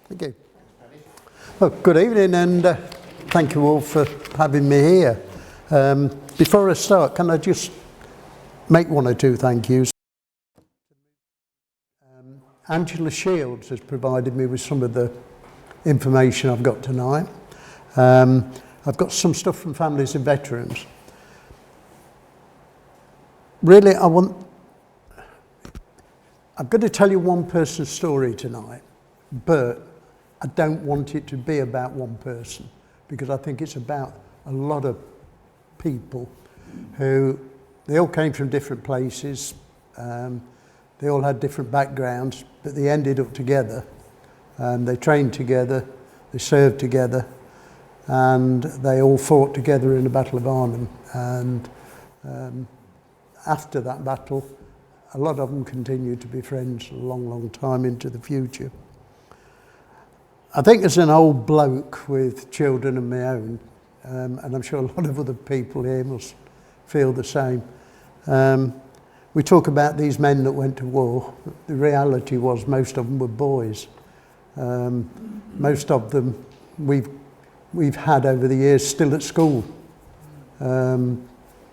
Thank you. Well, good evening, and thank you all for having me here. Before I start, can I just make one or two thank yous? Angela Shields has provided me with some of the information I've got tonight. I've got some stuff from families and veterans. Really, I'm going to tell you one person's story tonight, but I don't want it to be about one person, because I think it's about a lot of people who, they all came from different places, they all had different backgrounds, but they ended up together. They trained together, they served together, and they all fought together in the Battle of Arnhem. And after that battle, a lot of them continued to be friends a long, long time into the future. I think as an old bloke with children of my own, and I'm sure a lot of other people here must feel the same, we talk about these men that went to war. The reality was most of them were boys. Most of them we've had over the years still at school,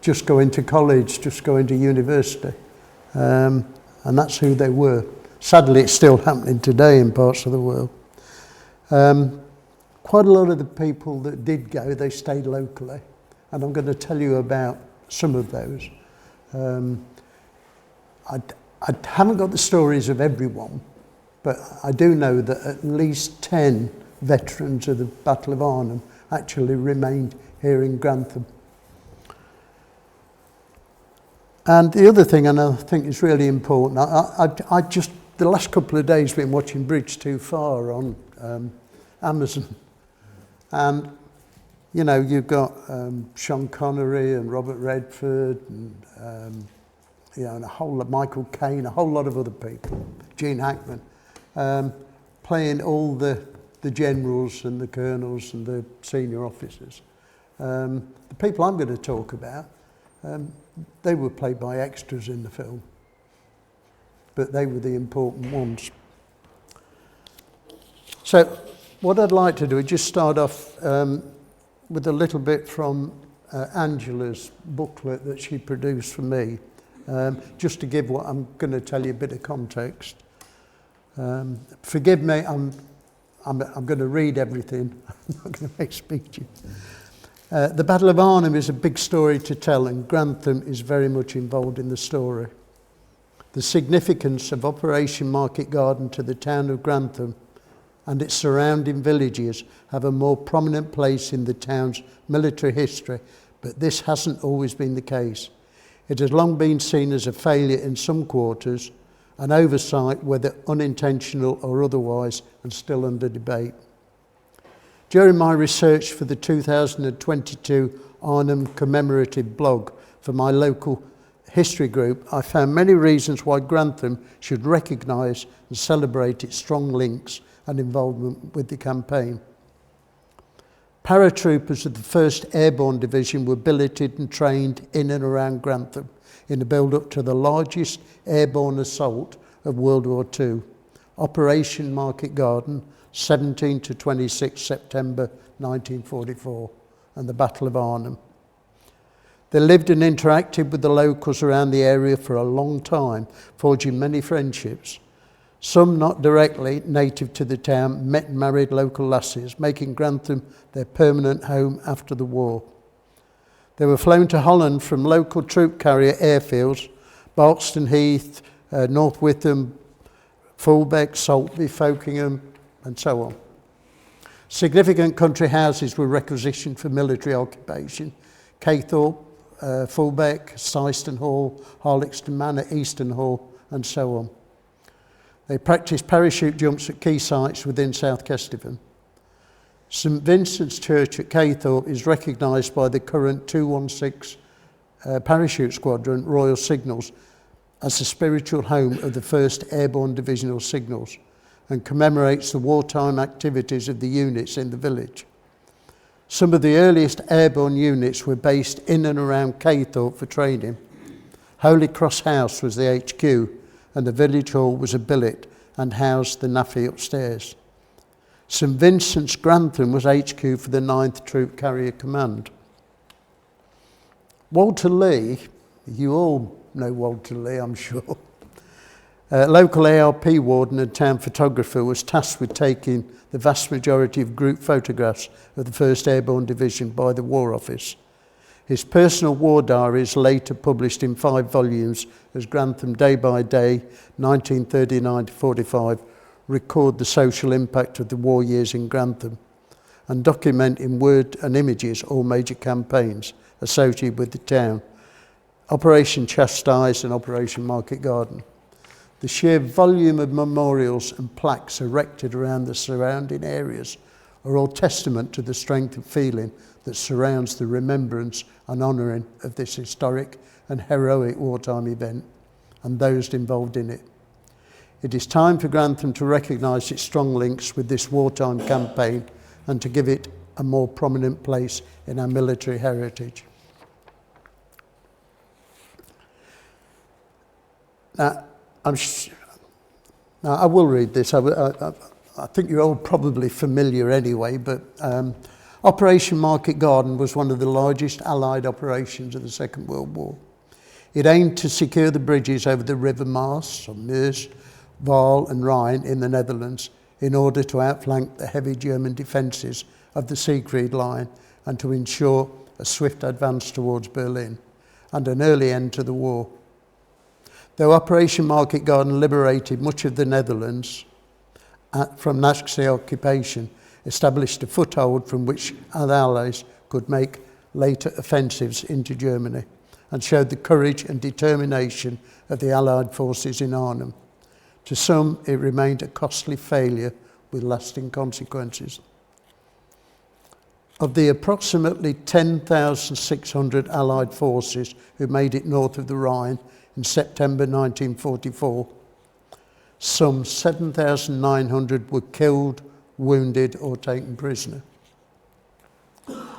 just going to college, just going to university, and that's who they were. Sadly, it's still happening today in parts of the world. Quite a lot of the people that did go, they stayed locally, and I'm going to tell you about some of those. I haven't got the stories of everyone, but I do know that at least 10 veterans of the Battle of Arnhem actually remained here in Grantham. And the other thing, and I think is really important, I just, the last couple of days, been watching Bridge Too Far on Amazon. And, you know, you've got Sean Connery and Robert Redford and, you know, and a whole lot, Michael Caine, a whole lot of other people, Gene Hackman, playing all the generals and the colonels and the senior officers. The people I'm going to talk about, they were played by extras in the film, but they were the important ones. So what I'd like to do is just start off with a little bit from Angela's booklet that she produced for me, just to give what I'm going to tell you a bit of context. Forgive me, I'm going to read everything. I'm not going to make speeches. The Battle of Arnhem is a big story to tell, and Grantham is very much involved in the story. The significance of Operation Market Garden to the town of Grantham and its surrounding villages have a more prominent place in the town's military history, but this hasn't always been the case. It has long been seen as a failure in some quarters, an oversight, whether unintentional or otherwise, and still under debate. During my research for the 2022 Arnhem commemorative blog for my local history group, I found many reasons why Grantham should recognise and celebrate its strong links and involvement with the campaign. Paratroopers of the 1st Airborne Division were billeted and trained in and around Grantham in the build-up to the largest airborne assault of World War II, Operation Market Garden, 17 to 26 September 1944, and the Battle of Arnhem. They lived and interacted with the locals around the area for a long time, forging many friendships. Some not directly native to the town met and married local lasses, making Grantham their permanent home after the war. They were flown to Holland from local troop carrier airfields, Barkston Heath, North Witham, Fulbeck, Saltby, Folkingham, and so on. Significant country houses were requisitioned for military occupation: Caythorpe, Fulbeck, Syston Hall, Harlexton Manor, Easton Hall, and so on. They practiced parachute jumps at key sites within South Kesteven. St Vincent's Church at Caythorpe is recognised by the current 216 Parachute Squadron Royal Signals as the spiritual home of the 1st Airborne Divisional Signals, and commemorates the wartime activities of the units in the village. Some of the earliest airborne units were based in and around Caythorpe for training. Holy Cross House was the HQ, and the village hall was a billet and housed the NAFI upstairs. St Vincent's Grantham was HQ for the 9th Troop Carrier Command. Walter Lee, you all know Walter Lee, I'm sure. Local ARP warden and town photographer, was tasked with taking the vast majority of group photographs of the 1st Airborne Division by the War Office. His personal war diaries, later published in 5 volumes as Grantham Day by Day, 1939 to 45, record the social impact of the war years in Grantham and document in word and images all major campaigns associated with the town, Operation Chastise and Operation Market Garden. The sheer volume of memorials and plaques erected around the surrounding areas are all testament to the strength of feeling that surrounds the remembrance and honouring of this historic and heroic wartime event and those involved in it. It is time for Grantham to recognise its strong links with this wartime campaign and to give it a more prominent place in our military heritage. Now, I will read this. I think you're all probably familiar anyway, but Operation Market Garden was one of the largest Allied operations of the Second World War. It aimed to secure the bridges over the River Maas, or Meuse, Waal and Rhine in the Netherlands in order to outflank the heavy German defences of the Siegfried Line and to ensure a swift advance towards Berlin and an early end to the war. Though Operation Market Garden liberated much of the Netherlands from Nazi occupation, established a foothold from which the Allies could make later offensives into Germany and showed the courage and determination of the Allied forces in Arnhem. To some, it remained a costly failure with lasting consequences. Of the approximately 10,600 Allied forces who made it north of the Rhine in September 1944, some 7,900 were killed, wounded or taken prisoner.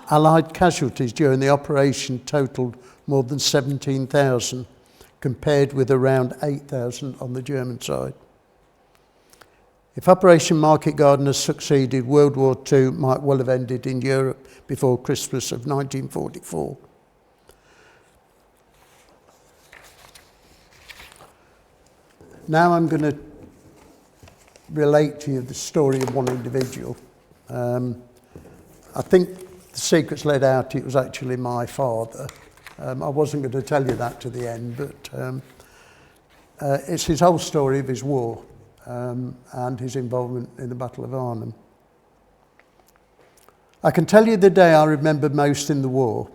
Allied casualties during the operation totalled more than 17,000, compared with around 8,000 on the German side. If Operation Market Garden has succeeded, World War II might well have ended in Europe before Christmas of 1944. Now I'm going to relate to you the story of one individual. I think the secret's let out it was actually my father. I wasn't going to tell you that to the end, but it's his whole story of his war and his involvement in the Battle of Arnhem. I can tell you the day I remember most in the war,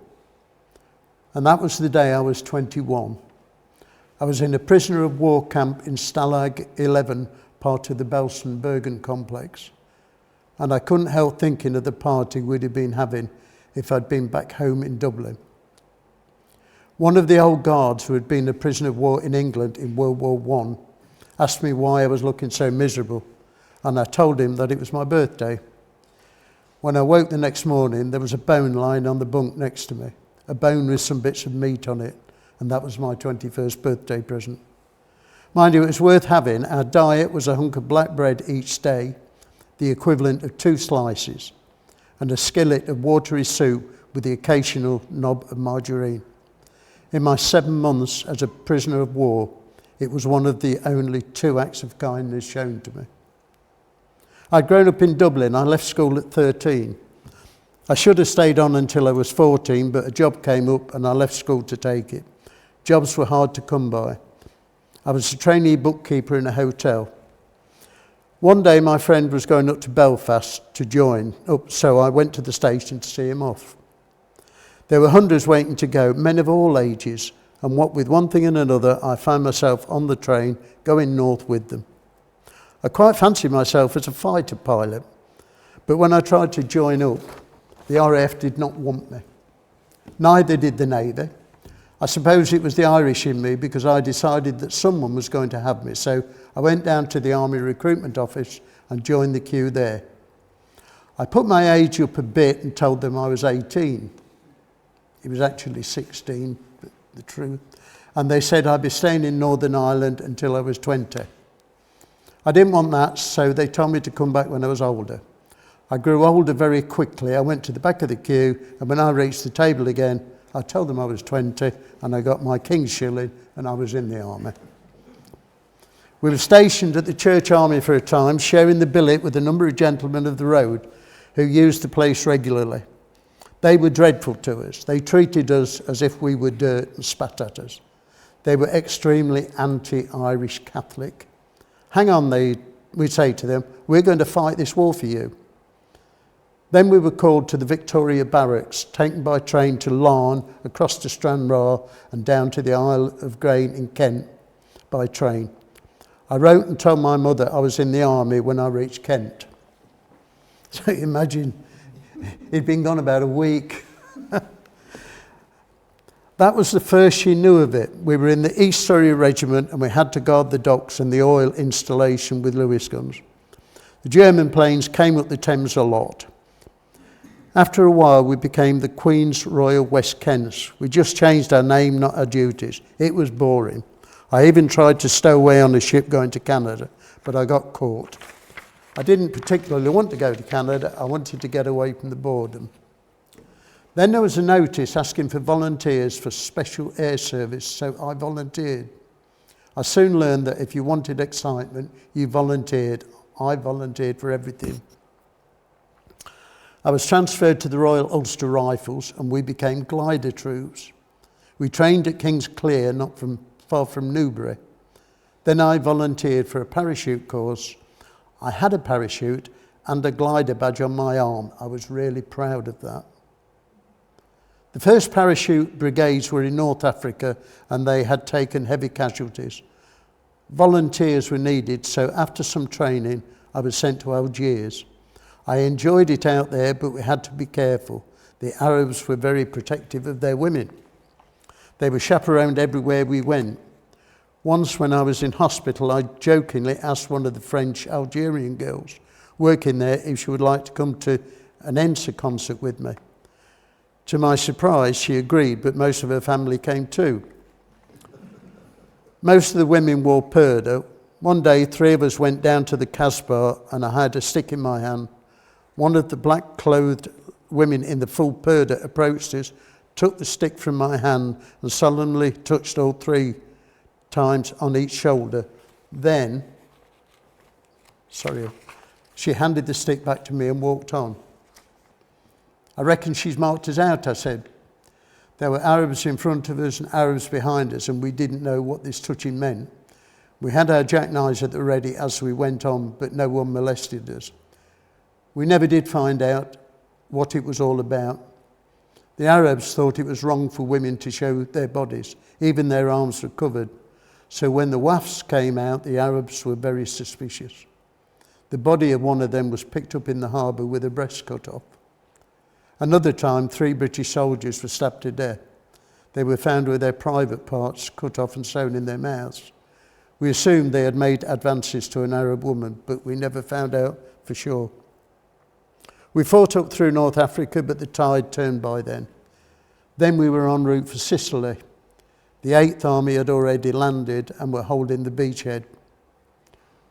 and that was the day I was 21. I was in a prisoner of war camp in Stalag 11, part of the Belsen-Bergen complex, and I couldn't help thinking of the party we'd have been having if I'd been back home in Dublin. One of the old guards who had been a prisoner of war in England in World War I asked me why I was looking so miserable, and I told him that it was my birthday. When I woke the next morning, there was a bone lying on the bunk next to me, a bone with some bits of meat on it, and that was my 21st birthday present. Mind you, it was worth having. Our diet was a hunk of black bread each day, the equivalent of 2 slices, and a skillet of watery soup with the occasional knob of margarine. In my 7 months as a prisoner of war, it was one of the only 2 acts of kindness shown to me. I'd grown up in Dublin. I left school at 13. I should have stayed on until I was 14, but a job came up and I left school to take it. Jobs were hard to come by. I was a trainee bookkeeper in a hotel. One day my friend was going up to Belfast to join up, so I went to the station to see him off. There were hundreds waiting to go, men of all ages, and what with one thing and another, I found myself on the train going north with them. I quite fancied myself as a fighter pilot, but when I tried to join up, the RAF did not want me. Neither did the Navy. I suppose it was the Irish in me because I decided that someone was going to have me, so I went down to the Army Recruitment Office and joined the queue there. I put my age up a bit and told them I was 18. It was actually 16, but the truth. And they said I'd be staying in Northern Ireland until I was 20. I didn't want that, so they told me to come back when I was older. I grew older very quickly. I went to the back of the queue, and when I reached the table again, I told them I was 20, and I got my King's shilling, and I was in the army. We were stationed at the church army for a time, sharing the billet with a number of gentlemen of the road who used the place regularly. They were dreadful to us. They treated us as if we were dirt and spat at us. They were extremely anti-Irish Catholic. Hang on, we'd say to them, we're going to fight this war for you. Then we were called to the Victoria Barracks, taken by train to Larne, across to Stranraer and down to the Isle of Grain in Kent by train. I wrote and told my mother I was in the army when I reached Kent. So imagine, he'd been gone about a week. That was the first she knew of it. We were in the East Surrey Regiment and we had to guard the docks and the oil installation with Lewis guns. The German planes came up the Thames a lot. After a while, we became the Queen's Royal West Kents. We just changed our name, not our duties. It was boring. I even tried to stow away on a ship going to Canada, but I got caught. I didn't particularly want to go to Canada. I wanted to get away from the boredom. Then there was a notice asking for volunteers for special air service, so I volunteered. I soon learned that if you wanted excitement, you volunteered. I volunteered for everything. I was transferred to the Royal Ulster Rifles and we became glider troops. We trained at King's Clear, not far from Newbury. Then I volunteered for a parachute course. I had a parachute and a glider badge on my arm. I was really proud of that. The first parachute brigades were in North Africa and they had taken heavy casualties. Volunteers were needed, so after some training, I was sent to Algiers. I enjoyed it out there, but we had to be careful. The Arabs were very protective of their women. They were chaperoned everywhere we went. Once when I was in hospital, I jokingly asked one of the French Algerian girls working there if she would like to come to an Ensa concert with me. To my surprise, she agreed, but most of her family came too. Most of the women wore purdah. One day, 3 of us went down to the Casbah and I had a stick in my hand. One of the black-clothed women in the full purdah approached us, took the stick from my hand and solemnly touched all 3 times on each shoulder. Then, she handed the stick back to me and walked on. I reckon she's marked us out, I said. There were Arabs in front of us and Arabs behind us, and we didn't know what this touching meant. We had our jackknives at the ready as we went on, but no one molested us. We never did find out what it was all about. The Arabs thought it was wrong for women to show their bodies. Even their arms were covered. So when the WAFs came out, the Arabs were very suspicious. The body of one of them was picked up in the harbour with her breast cut off. Another time, 3 British soldiers were stabbed to death. They were found with their private parts cut off and sewn in their mouths. We assumed they had made advances to an Arab woman, but we never found out for sure. We fought up through North Africa, but the tide turned by then. Then we were en route for Sicily. The 8th Army had already landed and were holding the beachhead.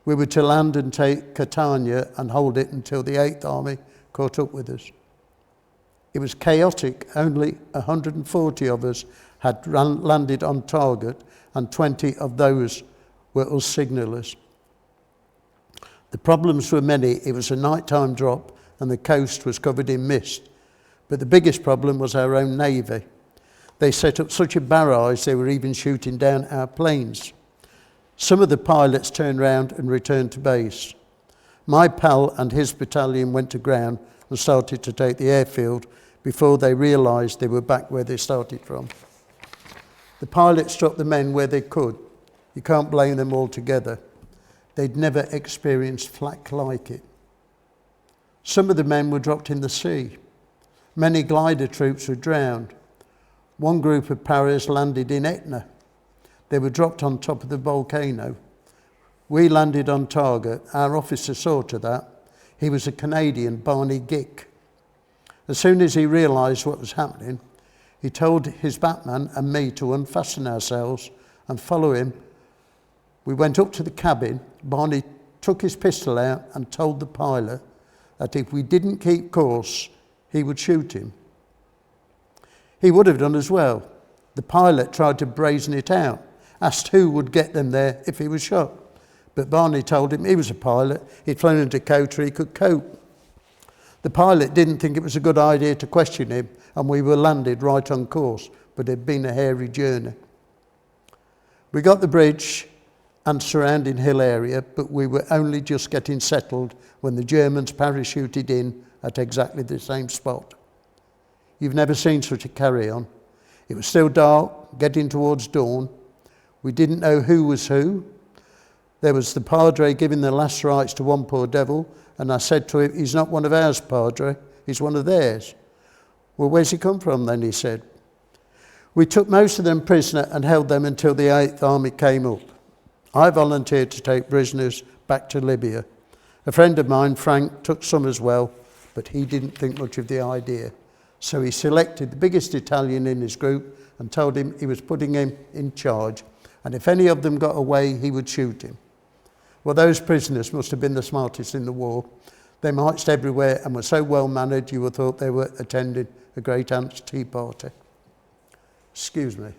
We were to land and take Catania and hold it until the 8th Army caught up with us. It was chaotic. Only 140 of us had landed on target and 20 of those were us signallers. The problems were many. It was a nighttime drop and the coast was covered in mist. But the biggest problem was our own navy. They set up such a barrage they were even shooting down our planes. Some of the pilots turned round and returned to base. My pal and his battalion went to ground and started to take the airfield before they realised they were back where they started from. The pilots dropped the men where they could. You can't blame them altogether. They'd never experienced flak like it. Some of the men were dropped in the sea. Many glider troops were drowned. One group of paras landed in Etna. They were dropped on top of the volcano. We landed on target. Our officer saw to that. He was a Canadian, Barney Gick. As soon as he realised what was happening, he told his batman and me to unfasten ourselves and follow him. We went up to the cabin. Barney took his pistol out and told the pilot that if we didn't keep course, he would shoot him. He would have done as well. The pilot tried to brazen it out, asked who would get them there if he was shot. But Barney told him he was a pilot, he'd flown in Dakota, he could cope. The pilot didn't think it was a good idea to question him, and we were landed right on course, but it had been a hairy journey. We got the bridge and surrounding hill area, but we were only just getting settled when the Germans parachuted in at exactly the same spot. You've never seen such a carry-on. It was still dark, getting towards dawn. We didn't know who was who. There was the Padre giving the last rites to one poor devil, and I said to him, he's not one of ours, Padre, he's one of theirs. Well, where's he come from then, he said. We took most of them prisoner and held them until the 8th Army came up. I volunteered to take prisoners back to Libya. A friend of mine, Frank, took some as well, but he didn't think much of the idea. So he selected the biggest Italian in his group and told him he was putting him in charge, and if any of them got away, he would shoot him. Well, those prisoners must have been the smartest in the war. They marched everywhere and were so well-mannered you would have thought they were attending a great aunt's tea party. Excuse me.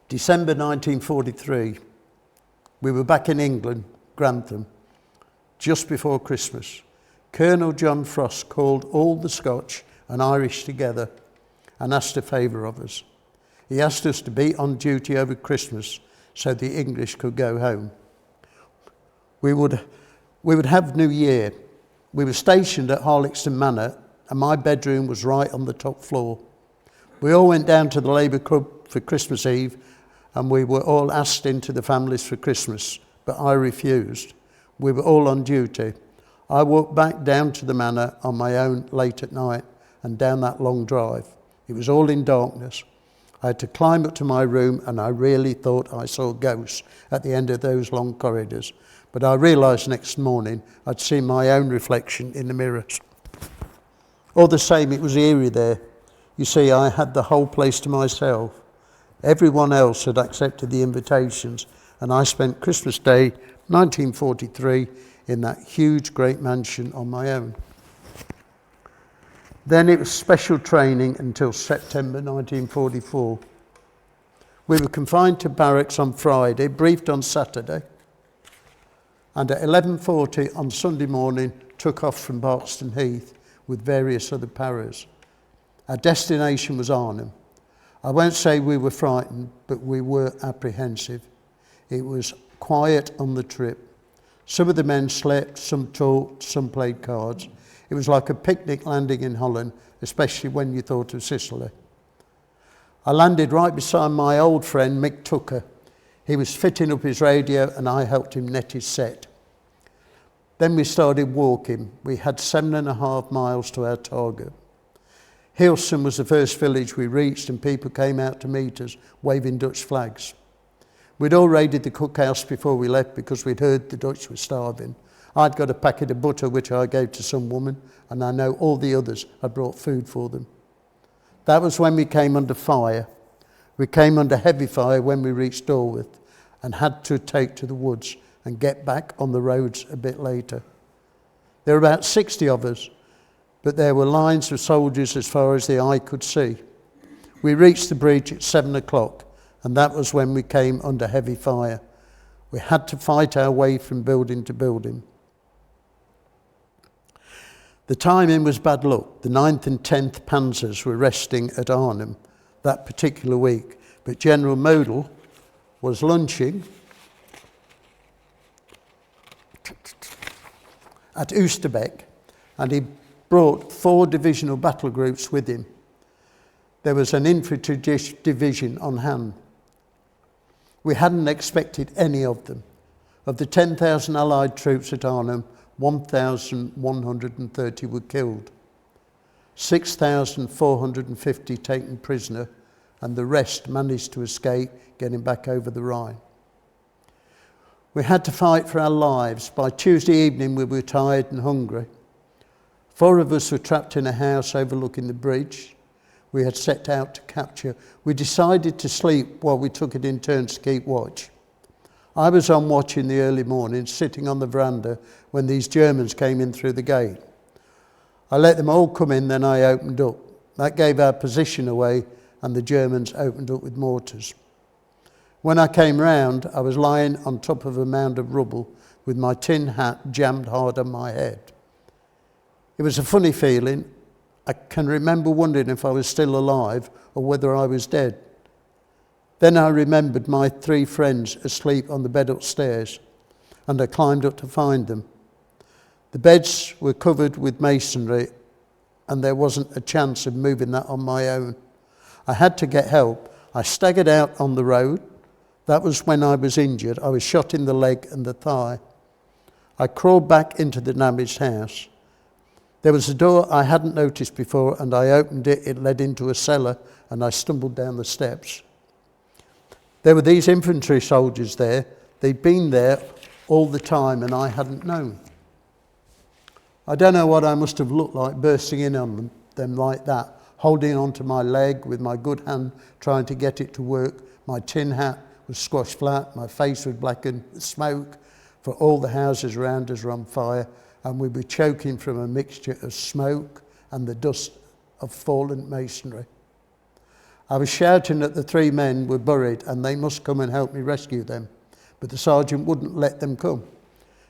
December 1943. We were back in England, Grantham, just before Christmas. Colonel John Frost called all the Scotch and Irish together and asked a favour of us. He asked us to be on duty over Christmas so the English could go home. We would have New Year. We were stationed at Harlexton Manor and my bedroom was right on the top floor. We all went down to the Labour Club for Christmas Eve and we were all asked into the families for Christmas, but I refused. We were all on duty. I walked back down to the manor on my own late at night and down that long drive. It was all in darkness. I had to climb up to my room and I really thought I saw ghosts at the end of those long corridors. But I realised next morning I'd seen my own reflection in the mirrors. All the same, it was eerie there. You see, I had the whole place to myself. Everyone else had accepted the invitations and I spent Christmas Day 1943 in that huge great mansion on my own. Then it was special training until September 1944. We were confined to barracks on Friday, briefed on Saturday, and at 11:40 on Sunday morning took off from Barkston Heath with various other paras. Our destination was Arnhem. I won't say we were frightened, but we were apprehensive. It was quiet on the trip. Some of the men slept, some talked, some played cards. It was like a picnic landing in Holland, especially when you thought of Sicily. I landed right beside my old friend Mick Tucker. He was fitting up his radio and I helped him net his set. Then we started walking. We had 7.5 miles to our target. Hilson was the first village we reached and people came out to meet us, waving Dutch flags. We'd all raided the cookhouse before we left because we'd heard the Dutch were starving. I'd got a packet of butter which I gave to some woman, and I know all the others had brought food for them. That was when we came under fire. We came under heavy fire when we reached Dorwith and had to take to the woods and get back on the roads a bit later. There were about 60 of us, but there were lines of soldiers as far as the eye could see. We reached the bridge at 7 o'clock, and that was when we came under heavy fire. We had to fight our way from building to building. The timing was bad luck. The 9th and 10th Panzers were resting at Arnhem that particular week, but General Model was lunching at Oosterbeek, and he brought 4 divisional battle groups with him. There was an infantry division on hand. We hadn't expected any of them. Of the 10,000 Allied troops at Arnhem, 1,130 were killed, 6,450 taken prisoner, and the rest managed to escape, getting back over the Rhine. We had to fight for our lives. By Tuesday evening we were tired and hungry. 4 of us were trapped in a house overlooking the bridge we had set out to capture. We decided to sleep while we took it in turns to keep watch. I was on watch in the early morning, sitting on the veranda when these Germans came in through the gate. I let them all come in, then I opened up. That gave our position away, and the Germans opened up with mortars. When I came round, I was lying on top of a mound of rubble with my tin hat jammed hard on my head. It was a funny feeling. I can remember wondering if I was still alive or whether I was dead. Then I remembered my 3 friends asleep on the bed upstairs, and I climbed up to find them. The beds were covered with masonry, and there wasn't a chance of moving that on my own. I had to get help. I staggered out on the road. That was when I was injured. I was shot in the leg and the thigh. I crawled back into the damaged house. There was a door I hadn't noticed before, and I opened it. It led into a cellar, and I stumbled down the steps. There were these infantry soldiers there. They'd been there all the time, and I hadn't known. I don't know what I must have looked like bursting in on them like that, holding onto my leg with my good hand, trying to get it to work. My tin hat was squashed flat, my face was blackened with smoke, for all the houses around us were on fire, and we were choking from a mixture of smoke and the dust of fallen masonry. I was shouting that the 3 men were buried and they must come and help me rescue them, but the sergeant wouldn't let them come.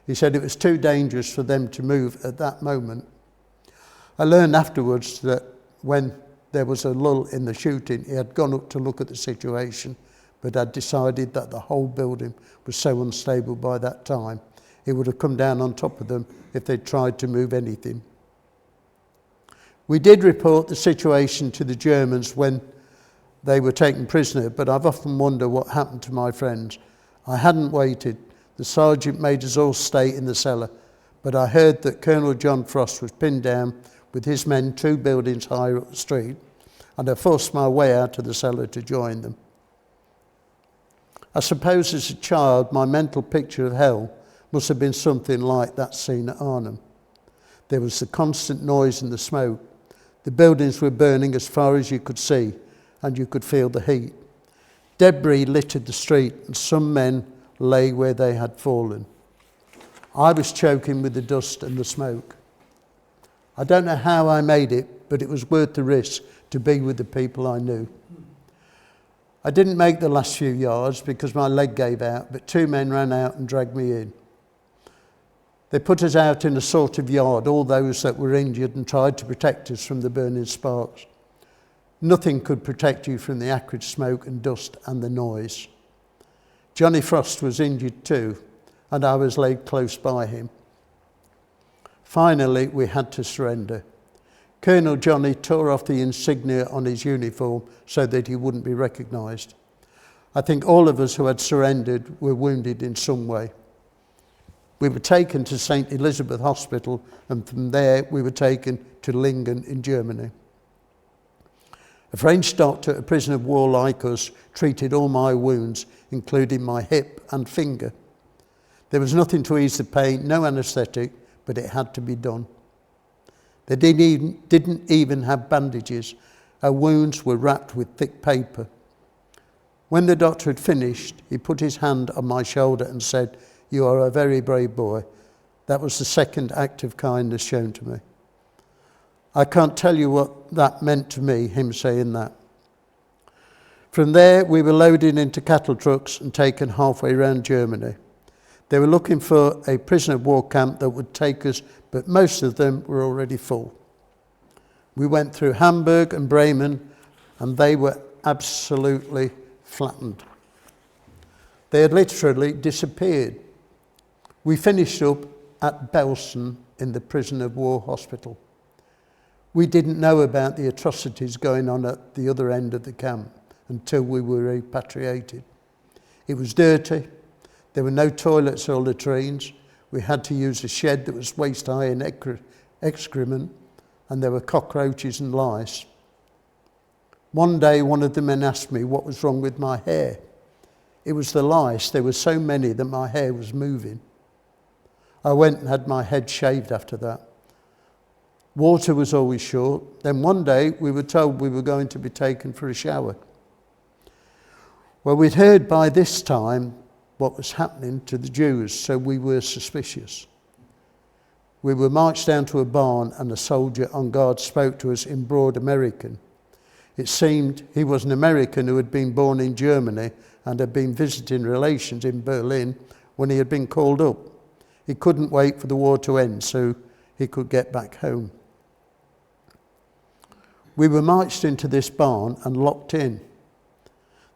He said it was too dangerous for them to move at that moment. I learned afterwards that when there was a lull in the shooting, he had gone up to look at the situation, but had decided that the whole building was so unstable by that time, it would have come down on top of them if they'd tried to move anything. We did report the situation to the Germans when they were taken prisoner, but I've often wondered what happened to my friends. I hadn't waited. The sergeant made us all stay in the cellar, but I heard that Colonel John Frost was pinned down with his men 2 buildings higher up the street, and I forced my way out of the cellar to join them. I suppose as a child, my mental picture of hell must have been something like that scene at Arnhem. There was the constant noise and the smoke. The buildings were burning as far as you could see, and you could feel the heat. Debris littered the street, and some men lay where they had fallen. I was choking with the dust and the smoke. I don't know how I made it, but it was worth the risk to be with the people I knew. I didn't make the last few yards because my leg gave out, but 2 men ran out and dragged me in. They put us out in a sort of yard, all those that were injured, and tried to protect us from the burning sparks. Nothing could protect you from the acrid smoke and dust and the noise. Johnny Frost was injured too, and I was laid close by him. Finally, we had to surrender. Colonel Johnny tore off the insignia on his uniform so that he wouldn't be recognised. I think all of us who had surrendered were wounded in some way. We were taken to St. Elizabeth Hospital, and from there we were taken to Lingen in Germany. A French doctor, a prisoner of war like us, treated all my wounds, including my hip and finger. There was nothing to ease the pain, no anaesthetic, but it had to be done. They didn't even have bandages. Our wounds were wrapped with thick paper. When the doctor had finished, he put his hand on my shoulder and said, "You are a very brave boy." That was the second act of kindness shown to me. I can't tell you what that meant to me, him saying that. From there, we were loaded into cattle trucks and taken halfway around Germany. They were looking for a prisoner of war camp that would take us, but most of them were already full. We went through Hamburg and Bremen, and they were absolutely flattened. They had literally disappeared. We finished up at Belsen in the prisoner of war hospital. We didn't know about the atrocities going on at the other end of the camp until we were repatriated. It was dirty. There were no toilets or latrines. We had to use a shed that was waist high in excrement, and there were cockroaches and lice. One day, one of the men asked me what was wrong with my hair. It was the lice. There were so many that my hair was moving. I went and had my head shaved after that. Water was always short. Then one day we were told we were going to be taken for a shower. Well, we'd heard by this time what was happening to the Jews, so we were suspicious. We were marched down to a barn and a soldier on guard spoke to us in broad American. It seemed he was an American who had been born in Germany and had been visiting relations in Berlin when he had been called up. He couldn't wait for the war to end so he could get back home. We were marched into this barn and locked in.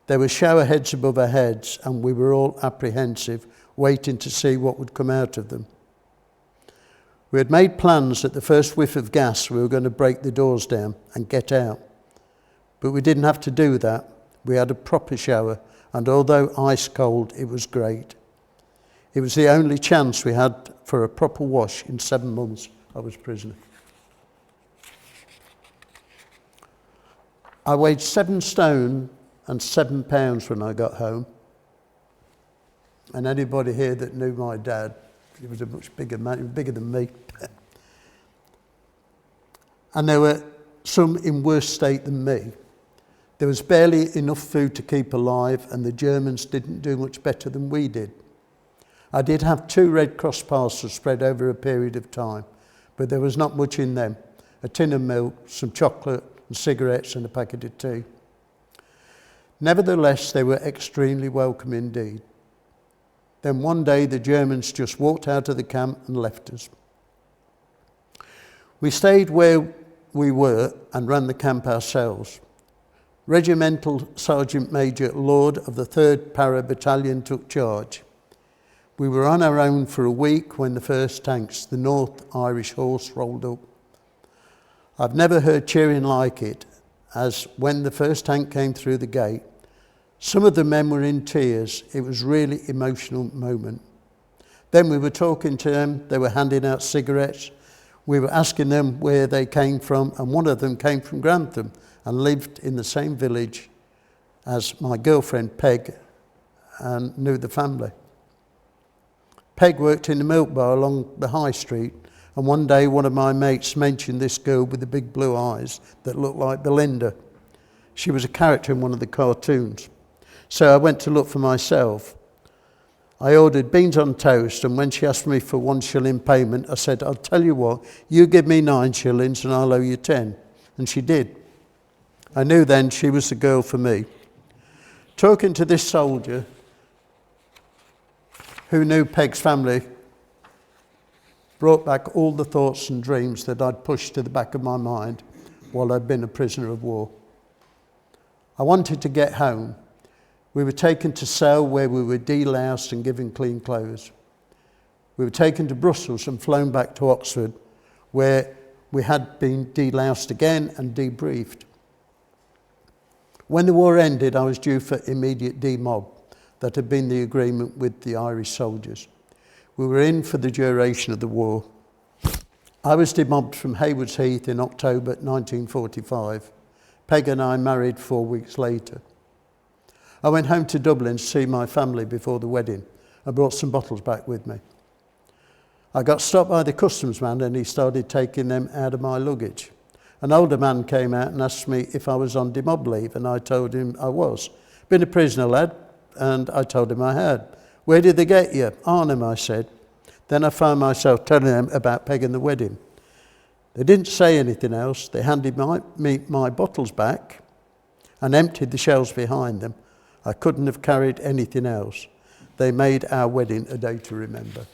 There were shower heads above our heads and we were all apprehensive, waiting to see what would come out of them. We had made plans at the first whiff of gas we were going to break the doors down and get out. But we didn't have to do that. We had a proper shower, and although ice cold, it was great. It was the only chance we had for a proper wash in 7 months I was prisoner. I weighed 7 stone and 7 pounds when I got home. And anybody here that knew my dad, he was a much bigger man, he was bigger than me. And there were some in worse state than me. There was barely enough food to keep alive, and the Germans didn't do much better than we did. I did have 2 Red Cross parcels spread over a period of time, but there was not much in them. A tin of milk, some chocolate and cigarettes and a packet of tea. Nevertheless, they were extremely welcome indeed. Then one day the Germans just walked out of the camp and left us. We stayed where we were and ran the camp ourselves. Regimental Sergeant Major Lord of the 3rd Para Battalion took charge. We were on our own for a week when the first tanks, the North Irish Horse, rolled up. I've never heard cheering like it, as when the first tank came through the gate, some of the men were in tears. It was a really emotional moment. Then we were talking to them, they were handing out cigarettes. We were asking them where they came from, and one of them came from Grantham and lived in the same village as my girlfriend Peg and knew the family. Peg worked in the milk bar along the high street, and one day one of my mates mentioned this girl with the big blue eyes that looked like Belinda. She was a character in one of the cartoons. So I went to look for myself. I ordered beans on toast, and when she asked me for 1 shilling payment, I said, I'll tell you what, you give me 9 shillings and I'll owe you 10. And she did. I knew then she was the girl for me. Talking to this soldier who knew Peg's family brought back all the thoughts and dreams that I'd pushed to the back of my mind while I'd been a prisoner of war. I wanted to get home. We were taken to Cell, where we were deloused and given clean clothes. We were taken to Brussels and flown back to Oxford, where we had been deloused again and debriefed. When the war ended, I was due for immediate demob. That had been the agreement with the Irish soldiers. We were in for the duration of the war. I was demobbed from Haywards Heath in October 1945. Peg and I married 4 weeks later. I went home to Dublin to see my family before the wedding. I brought some bottles back with me. I got stopped by the customs man and he started taking them out of my luggage. An older man came out and asked me if I was on demob leave, and I told him I was. Been a prisoner, lad, and I told him I had. Where did they get you? Arnhem, I said. Then I found myself telling them about Peg and the wedding. They didn't say anything else. They handed me my bottles back and emptied the shelves behind them. I couldn't have carried anything else. They made our wedding a day to remember.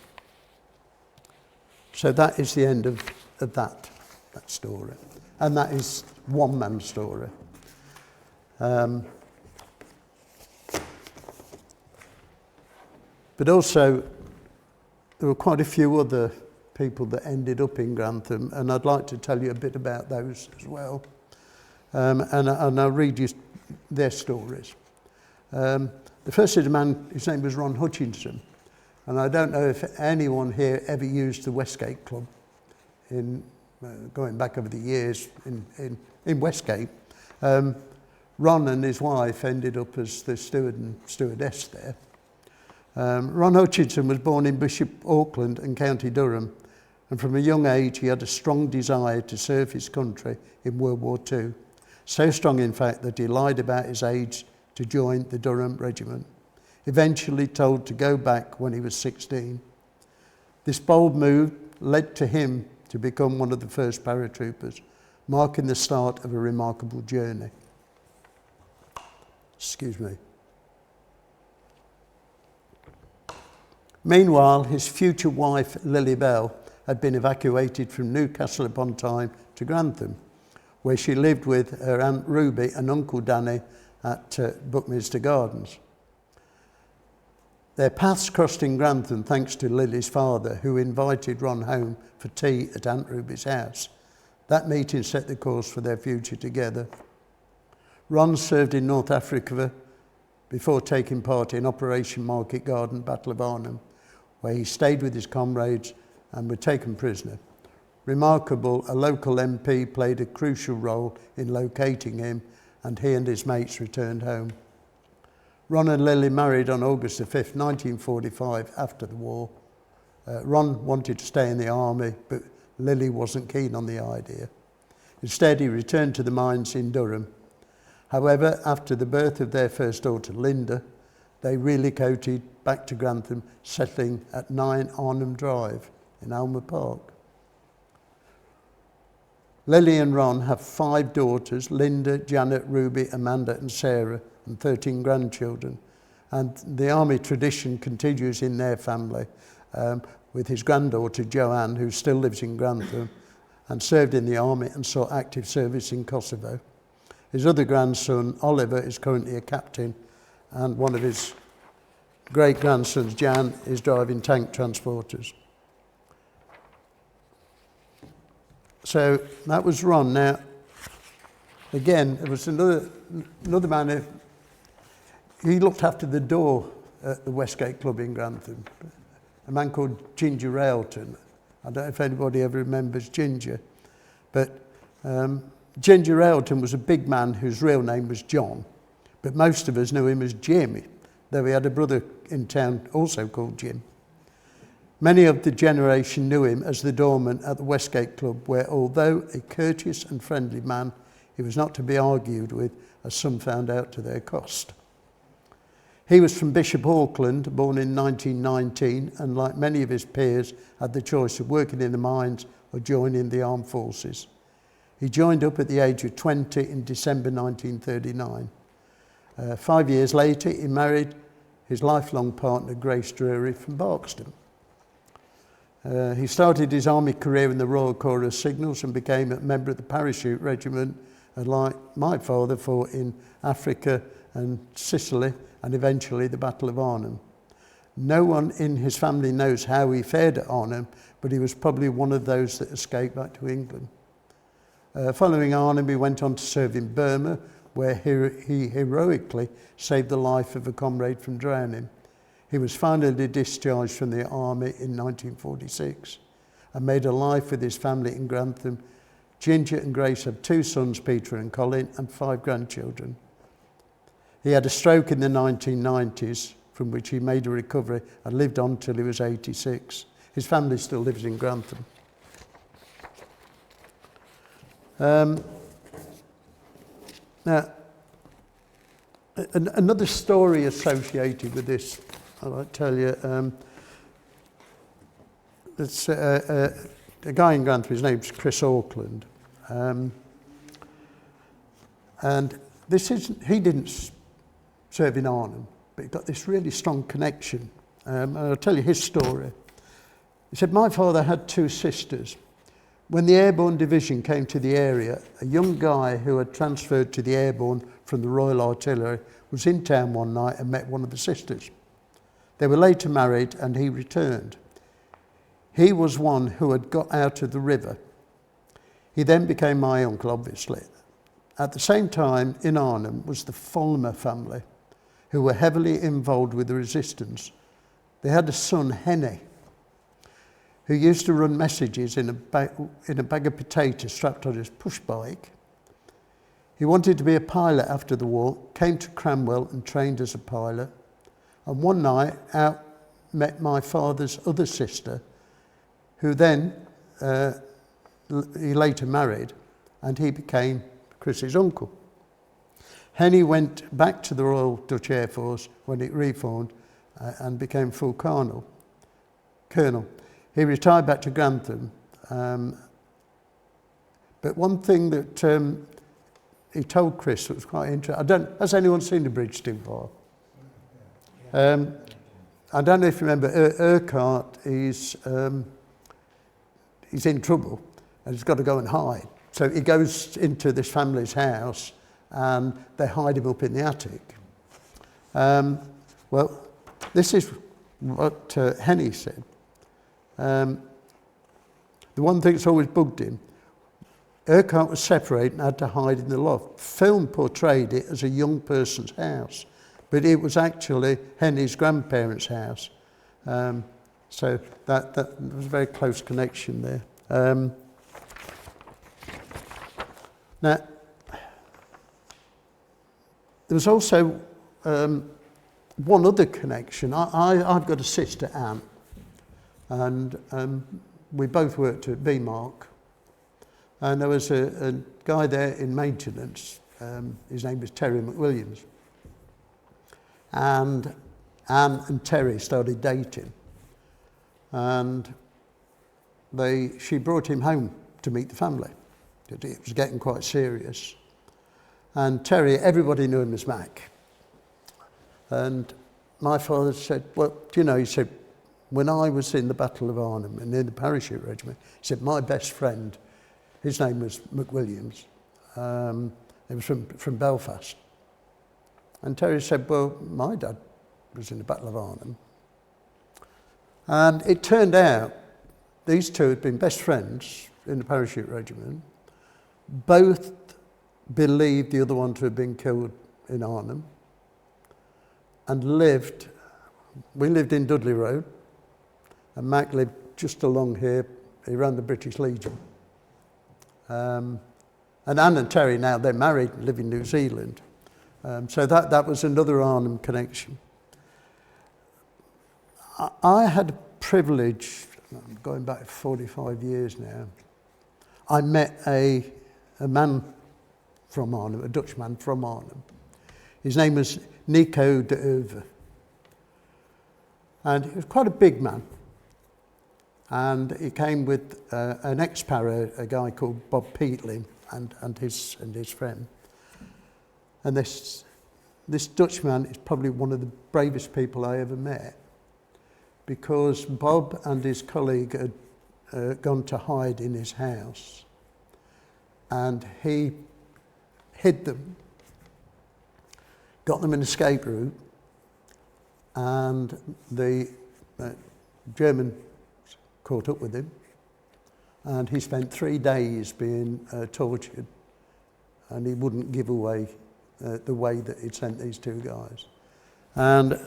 So that is the end of that story. And that is one man's story. But also, there were quite a few other people that ended up in Grantham, and I'd like to tell you a bit about those as well. And I'll read you their stories. The first is a man, his name was Ron Hutchinson, and I don't know if anyone here ever used the Westgate Club in going back over the years in Westgate. Ron and his wife ended up as the steward and stewardess there. Ron Hutchinson was born in Bishop Auckland and County Durham, and from a young age he had a strong desire to serve his country in World War II. So strong, in fact, that he lied about his age to join the Durham Regiment. eventually told to go back when he was 16. This bold move led to him to become one of the first paratroopers, marking the start of a remarkable journey. Excuse me. Meanwhile, his future wife, Lily Bell, had been evacuated from Newcastle upon Tyne to Grantham, where she lived with her Aunt Ruby and Uncle Danny at Buckminster Gardens. Their paths crossed in Grantham thanks to Lily's father, who invited Ron home for tea at Aunt Ruby's house. That meeting set the course for their future together. Ron served in North Africa before taking part in Operation Market Garden, Battle of Arnhem, where he stayed with his comrades and were taken prisoner. Remarkable, a local MP played a crucial role in locating him, and he and his mates returned home. Ron and Lily married on August the 5th, 1945, after the war. Ron wanted to stay in the army, but Lily wasn't keen on the idea. Instead, he returned to the mines in Durham. However, after the birth of their first daughter, Linda, they relocated back to Grantham, settling at 9 Arnhem Drive in Alma Park. Lily and Ron have 5 daughters, Linda, Janet, Ruby, Amanda and Sarah, and 13 grandchildren. And the army tradition continues in their family, with his granddaughter Joanne, who still lives in Grantham and served in the army and saw active service in Kosovo. His other grandson, Oliver, is currently a captain, and one of his great-grandsons, Jan, is driving tank transporters. So that was Ron. Now, again, there was another man he looked after the door at the Westgate Club in Grantham, a man called Ginger Railton. I don't know if anybody ever remembers Ginger, but Ginger Railton was a big man whose real name was John, but most of us knew him as Jim, though he had a brother in town also called Jim. Many of the generation knew him as the doorman at the Westgate Club, where although a courteous and friendly man, he was not to be argued with, as some found out to their cost. He was from Bishop Auckland, born in 1919, and like many of his peers, had the choice of working in the mines or joining the armed forces. He joined up at the age of 20 in December 1939. 5 years later, he married his lifelong partner, Grace Drury, from Barkston. He started his army career in the Royal Corps of Signals and became a member of the Parachute Regiment, and like my father, fought in Africa and Sicily, and eventually the Battle of Arnhem. No one in his family knows how he fared at Arnhem, but he was probably one of those that escaped back to England. Following Arnhem, he went on to serve in Burma, where he heroically saved the life of a comrade from drowning. He was finally discharged from the army in 1946 and made a life with his family in Grantham. Ginger and Grace have 2 sons, Peter and Colin, and 5 grandchildren. He had a stroke in the 1990s, from which he made a recovery and lived on till he was 86. His family still lives in Grantham. Now, another story associated with this, I'll tell you. It's a guy in Grantham, his name's Chris Auckland. And he didn't serve in Arnhem, but he got this really strong connection. And I'll tell you his story. He said, my father had 2 sisters. When the Airborne Division came to the area, a young guy who had transferred to the Airborne from the Royal Artillery was in town one night and met one of the sisters. They were later married and he returned. He was one who had got out of the river. He then became my uncle, obviously. At the same time, in Arnhem was the Fulmer family, who were heavily involved with the resistance. They had a son, Henny, who used to run messages in a bag of potatoes strapped on his push bike. He wanted to be a pilot after the war, came to Cranwell and trained as a pilot. And one night out met my father's other sister, who then he later married, and he became Chris's uncle. Henny went back to the Royal Dutch Air Force when it reformed and became full colonel. He retired back to Grantham. But one thing that he told Chris that was quite interesting. Has anyone seen the bridge too far? I don't know if you remember, Urquhart, he's in trouble and he's got to go and hide. So he goes into this family's house and they hide him up in the attic. Well, this is what Henny said. The one thing that's always bugged him, Urquhart was separated and had to hide in the loft. Film portrayed it as a young person's house, but it was actually Henny's grandparents' house. So that was a very close connection there. Now, there was also one other connection. I've got a sister, Anne, and we both worked at B-Mark. And there was a guy there in maintenance. His name was Terry McWilliams. And Anne and Terry started dating. And she brought him home to meet the family. It was getting quite serious. And Terry, everybody knew him as Mac. And my father said, well, do you know, he said, when I was in the Battle of Arnhem and in the parachute regiment, he said, my best friend, his name was McWilliams. He was from Belfast. And Terry said, well, my dad was in the Battle of Arnhem. And it turned out these two had been best friends in the parachute regiment. Both believed the other one to have been killed in Arnhem and we lived in Dudley Road, and Mac lived just along here. He ran the British Legion. And Anne and Terry now, they're married and live in New Zealand. So that was another Arnhem connection. I had a privilege, going back 45 years now, I met a man from Arnhem, a Dutch man from Arnhem. His name was Nico de Uwe. And he was quite a big man. And he came with an ex-para, a guy called Bob Peatling, and his friend. And this Dutchman is probably one of the bravest people I ever met, because Bob and his colleague had gone to hide in his house, and he hid them, got them an escape route, and the German caught up with him, and he spent 3 days being tortured, and he wouldn't give away the way that he'd sent these two guys. And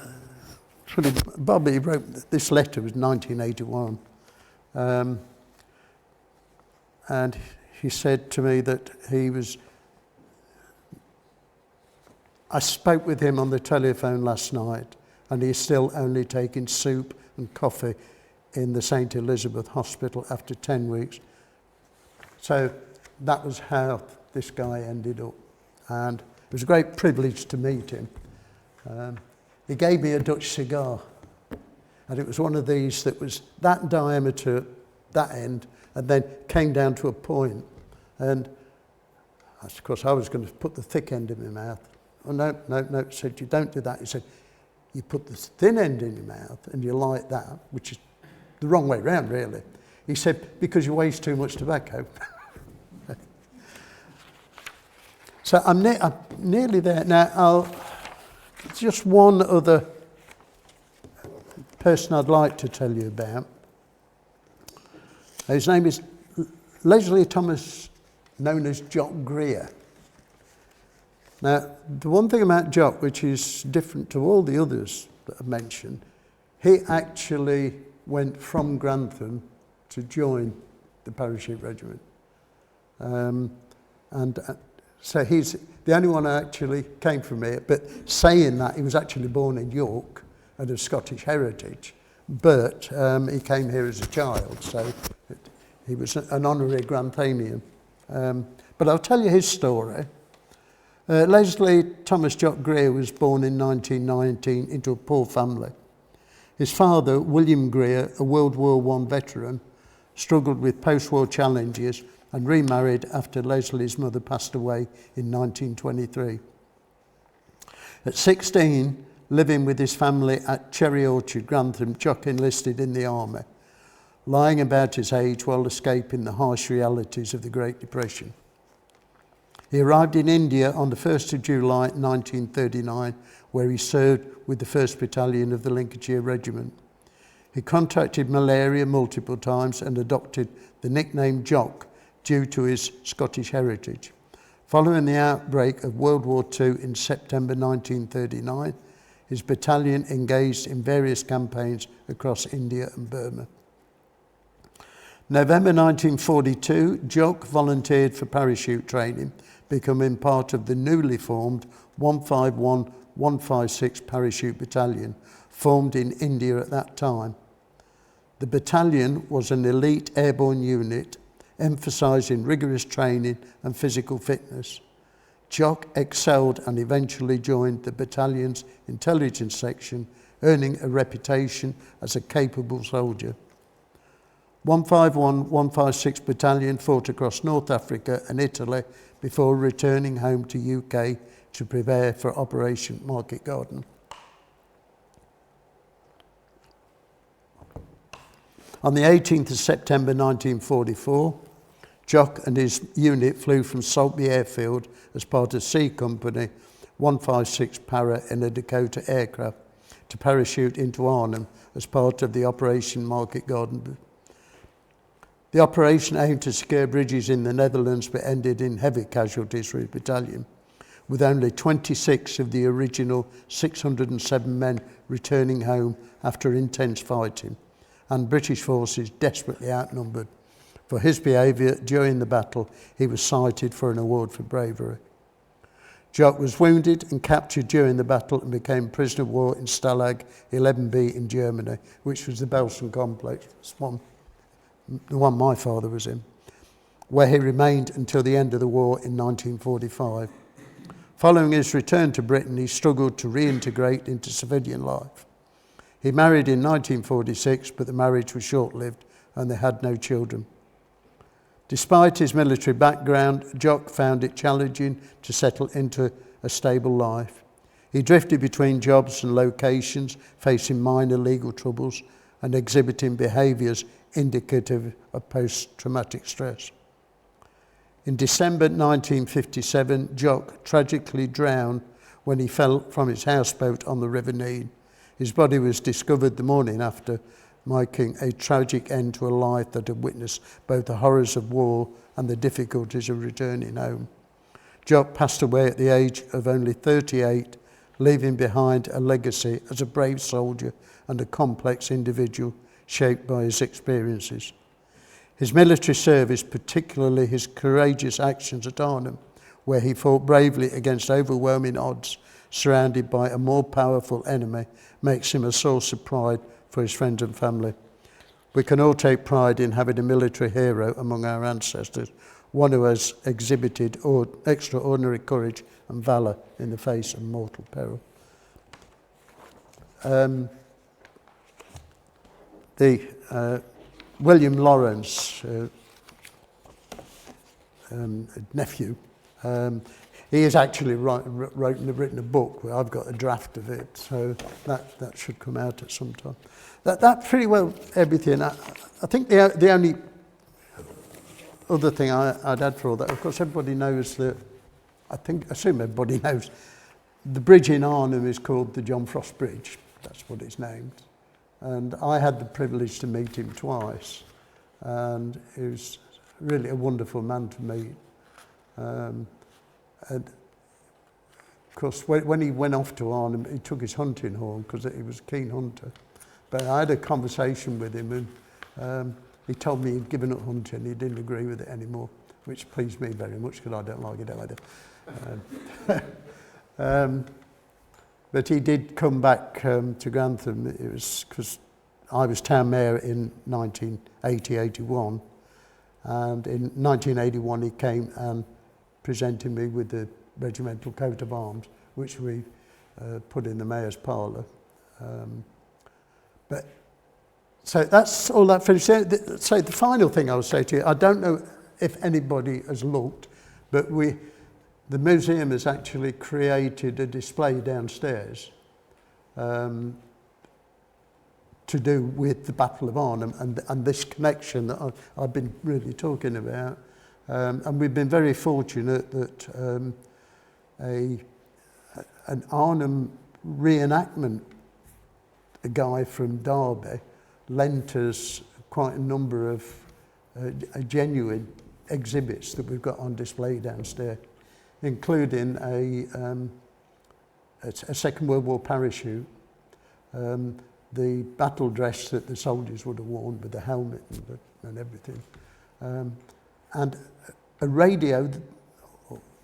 Bobby wrote this letter, was 1981, and he said to me that I spoke with him on the telephone last night, and he's still only taking soup and coffee in the St. Elizabeth Hospital after 10 weeks. So that was how this guy ended up. And it was a great privilege to meet him. He gave me a Dutch cigar, and it was one of these that was that diameter, that end, and then came down to a point. And of course I was going to put the thick end in my mouth. Oh, no, he said, you don't do that. He said, you put the thin end in your mouth and you light that, which is the wrong way round, really. He said, because you waste too much tobacco. So I'm nearly there. Now, just one other person I'd like to tell you about. His name is Leslie Thomas, known as Jock Greer. Now, the one thing about Jock, which is different to all the others that I've mentioned, he actually went from Grantham to join the parachute regiment. So he's the only one who actually came from here, but saying that, he was actually born in York and of Scottish heritage, but he came here as a child, so he was an honorary Granthamian. But I'll tell you his story. Leslie Thomas Jock Greer was born in 1919 into a poor family. His father, William Greer, a World War I veteran, struggled with post-war challenges and remarried after Leslie's mother passed away in 1923. At 16, living with his family at Cherry Orchard, Grantham, Jock enlisted in the army, lying about his age while escaping the harsh realities of the Great Depression. He arrived in India on the 1st of July 1939, where he served with the 1st Battalion of the Lincolnshire Regiment. He contracted malaria multiple times and adopted the nickname Jock due to his Scottish heritage. Following the outbreak of World War II in September 1939, his battalion engaged in various campaigns across India and Burma. November 1942, Jock volunteered for parachute training, becoming part of the newly formed 151-156 Parachute Battalion, formed in India at that time. The battalion was an elite airborne unit, emphasising rigorous training and physical fitness. Jock excelled and eventually joined the battalion's intelligence section, earning a reputation as a capable soldier. 151-156 Battalion fought across North Africa and Italy before returning home to UK to prepare for Operation Market Garden. On the 18th of September 1944, Jock and his unit flew from Saltby Airfield as part of C Company 156 Para in a Dakota aircraft to parachute into Arnhem as part of the Operation Market Garden. The operation aimed to secure bridges in the Netherlands but ended in heavy casualties for his battalion, with only 26 of the original 607 men returning home after intense fighting, and British forces desperately outnumbered. For his behaviour during the battle, he was cited for an award for bravery. Jock was wounded and captured during the battle and became prisoner of war in Stalag 11B in Germany, which was the Belsen complex, the one my father was in, where he remained until the end of the war in 1945. Following his return to Britain, he struggled to reintegrate into civilian life. He married in 1946, but the marriage was short-lived and they had no children. Despite his military background, Jock found it challenging to settle into a stable life. He drifted between jobs and locations, facing minor legal troubles and exhibiting behaviours indicative of post-traumatic stress. In December 1957, Jock tragically drowned when he fell from his houseboat on the River Nene. His body was discovered the morning after, marking a tragic end to a life that had witnessed both the horrors of war and the difficulties of returning home. Jock passed away at the age of only 38, leaving behind a legacy as a brave soldier and a complex individual shaped by his experiences. His military service, particularly his courageous actions at Arnhem, where he fought bravely against overwhelming odds, surrounded by a more powerful enemy, makes him a source of pride for his friends and family. We can all take pride in having a military hero among our ancestors, one who has exhibited extraordinary courage and valour in the face of mortal peril. William Lawrence, nephew, he has actually written a book where I've got a draft of it, so that should come out at some time. That's pretty well everything. I think the only other thing I'd add for all that, of course, everybody knows that, I assume everybody knows, the bridge in Arnhem is called the John Frost Bridge. That's what it's named. And I had the privilege to meet him twice, and he was really a wonderful man to meet. And of course, when he went off to Arnhem, he took his hunting horn because he was a keen hunter. But I had a conversation with him, and he told me he'd given up hunting. He didn't agree with it anymore, which pleased me very much because I don't like it either. But he did come back to Grantham. It was because I was town mayor in 1980-81, and in 1981 he came and presented me with the regimental coat of arms, which we put in the mayor's parlour. So that's all that finished. So the final thing I'll say to you, I don't know if anybody has looked, but the museum has actually created a display downstairs to do with the Battle of Arnhem and this connection that I've been really talking about. And we've been very fortunate that an Arnhem reenactment guy from Derby lent us quite a number of genuine exhibits that we've got on display downstairs, including a Second World War parachute, the battle dress that the soldiers would have worn with the helmet and everything, and a radio,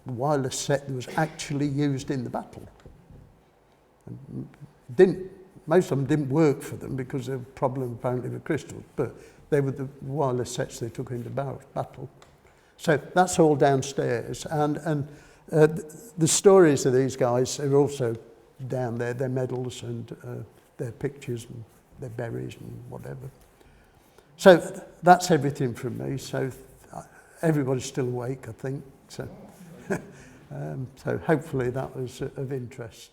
wireless set that was actually used in the battle. Most of them didn't work for them because there was a problem apparently with crystals, but they were the wireless sets they took into battle. So that's all downstairs, and the stories of these guys are also down there, their medals and their pictures and their berries and whatever. So that's everything from me. So everybody's still awake, I think. So, so hopefully that was of interest.